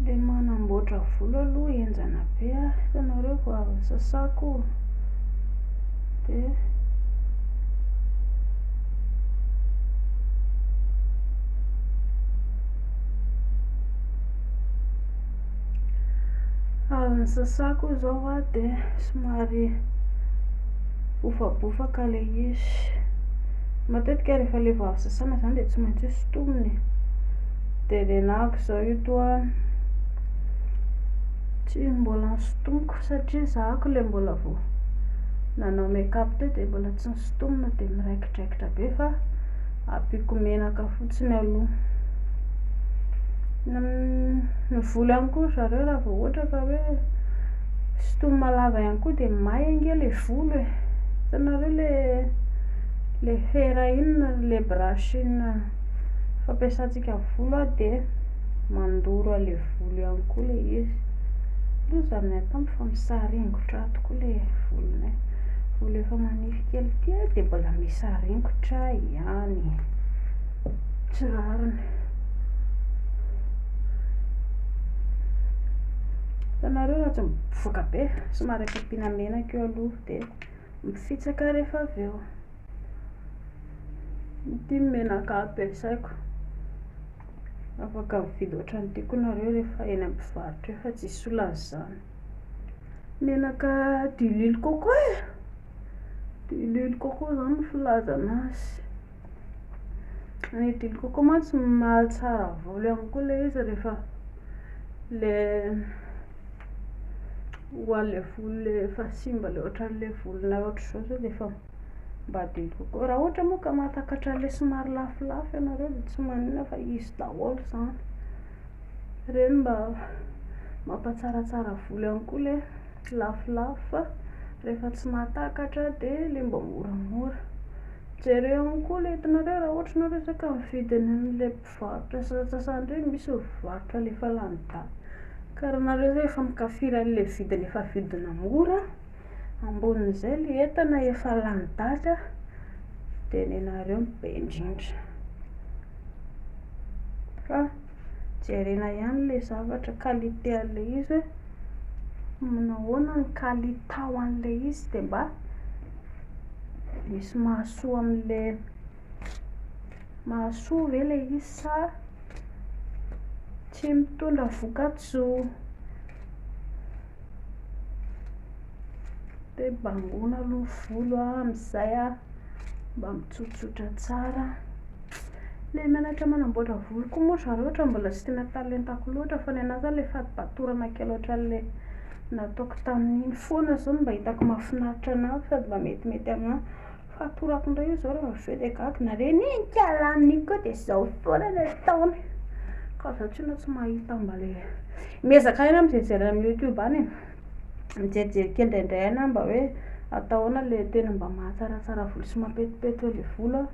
le manamboatra volo aloha enjana be a, hitanareo vao avy sasako de avy sasako zao a de somary bofabofaka le izy. Matetika rehefa le vao avy sasana zany de tsy maintsy sotominy, de renako zao io toa tsy mbola sotomiko satria zahako le mbola vao nanao make-up teo de mbola tsy sotomina de miraikidraikitra be fa apiko menaka fotsiny aloha. Ny volo ihany koa zareo raha vao ohatra ka hoe sotomina lava ihany koa de may ange le volo e. Hitanareo le fera inona le brush inona fampiasantsika volo a de mandoro le volo ihany koa le izy. Loza aminay tamiko fa misaringotra tokoa le volonay, volo efa manify kely tia de mbola misaringotra ihany, tsy rariny. Hitanareo raha tsy mivoaka be, somary ampiana menaka eo aloha de mifitsaka rehefa avy eo. Ity menaka ampiasaiko, afaka mividy ohatran'ity koa nareo rehefa eny amin'ny mpivarotra eo fa tsy solazany. Menaka d'huile coco e, d'huile coco zany no filaza anazy. Ny d'huile coco mantsy mahatsara volo ihany koa le izy rehefa le hoan'le volo le efa simba le ohatran'le volonay ohatra zao sao de efa mba d'huile coco. Raha ohatra moa ka mahatakatra le somary lafolafo ianareo de tsy maninona fa izy daholo zany, reny mba mampatsaratsara volo ihany koa le lafolafo, fa rehefa tsy mahatakatra de le mba moramora. Jereo ihany koa le hitanareo raha ohatra nareo zao ka mividy le mpivarotra sasasany regny, misy mivarotra le efa lany daty, ka raha nareo zao efa mikafiry an'le vidiny efa vidina mora, ambonin'izay le entana efa lany daty a, de nenareo be indrindra. Fa jerena ihany le zavatra, qualité an'le izy hoe nahoana ny kalitao an'le izy de mba misy mahasoa am'le mahasoa ve le izy sa tsy mitondra voka-tsoa. De bangoina aloha volo a amizay a mba mitsotsotra tsara. Le menaka manamboatra volo koa moa zareo ohatra mbola tsy tena talentako loatra, fa ny anahy zany le fatipatorana kely ohatran'le nataoko tamin'iny foana zao mba hitako mahafinaritra anahy sady mba metimety aminahy. Fatorako indray io zao rehefa avy eo de gaga nareo ninka laniko koa de zao foana ny ataony, ka zaho tsinona tsy mahita mba le miezaka aina mijery amin'ny YouTube any e, mijerijery kely indraindray aina mba hoe atao ahoana le tena mba mahatsaratsara volo sy mampetipety le volo a.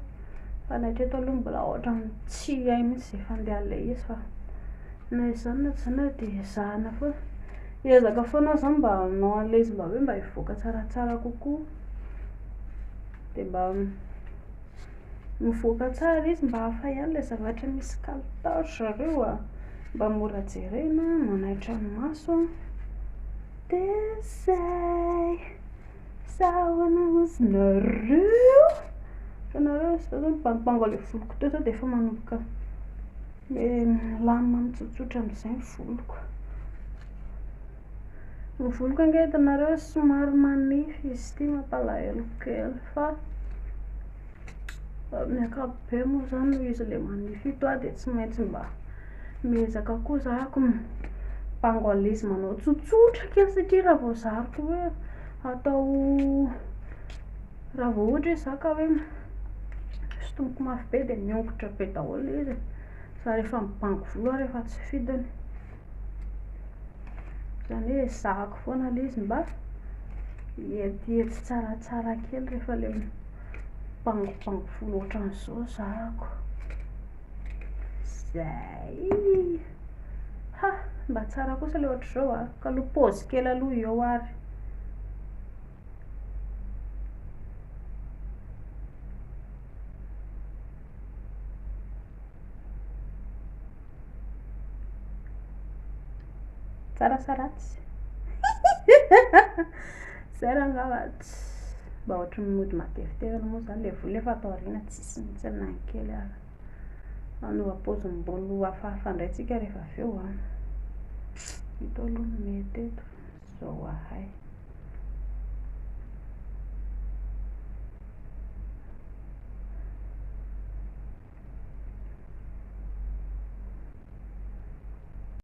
Fa ny hatreto aloha mbola ohatran'ny tsy hay mihitsy izay fandehan'le izy, fa na izany na tsy izany de ezahana foana, ezaka foana zany mba hanao an'le izy mba hoe mba hivoaka tsaratsara kokoa, de mba mivoaka tsara izy mba hafa ihany le zavatra misy kalitao zareo a, mba mora jerena, manaitra ny maso a, de zay. Sahoana ozy nareo, hitanareo zao zao mipangopangona le voloko teo zao de efa manomboka milamina mitsotsotra am'izay ny voloko. Ny voloko ange hitanareo somary manify izy ity, mampalahelo kely, fa amin'ny ankapobeny moa zany noho izy le manify ito a de tsy maintsy mba miezaka koa zahako mipango an'le izy manao tsotsotra kely, satria raha vao zariko hoe atao, raha vao ohatra hoe za ka hoe sotomiko mafy be de miongotra be daholo le izy, za rehefa mibango volo rehefa tsy fidiny, zany hoe ezahako foana le izy mba hietiety tsaratsara kely rehefa le mibangobango volo ohatran'izao zahako. Zay ha, mba tsara kosa le ohatra zao a, ka aloha pause kely aloha eo ary. Tsaratsaratsy. Zay raha angavatsy. Mba ohatry ny mody matevitevina moa zany le volo efa atao aoriana tsisy mihitsy na ny kely ary. Anova paozim-bolo hafahafa indray tsika rehefa avy eo. Ito aloha no mety eto. Zao ahay.